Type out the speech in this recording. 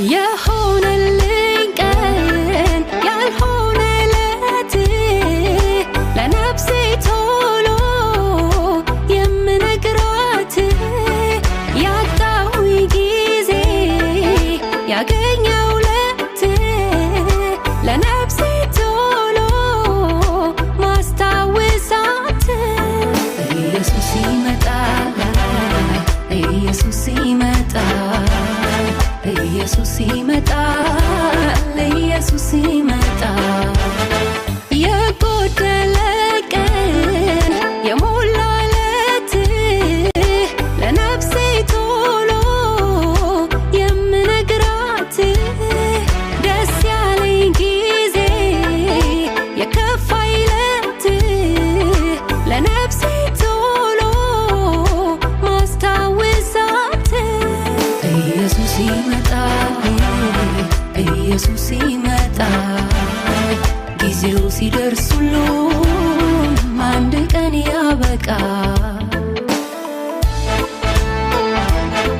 የሆነልኝ ቀን ያልሆነለት ለነፍሴ ቶሎ የምነግራት ያጣሁኝ ጊዜ ያገኘው ለት ለነፍሴ ቶሎ ማስታወሳት ኢየሱስ ይመጣል ኢየሱስ ይመጣል ኢየሱስ ይመጣል ኢየሱስ ይመጣል የጎደለ ቀን የሞላለት ለነፍሴ ቶሎ የምነግራት ደስ ያለኝ ጊዜ የከፋኝ ለት ለነፍሴ ቶሎ ማስታወሳት ኢየሱስ ይመጣል ኢየሱስ ይመጣል ጊዜው ሲደርስ ሁሉም አንድ ቀን ያበቃል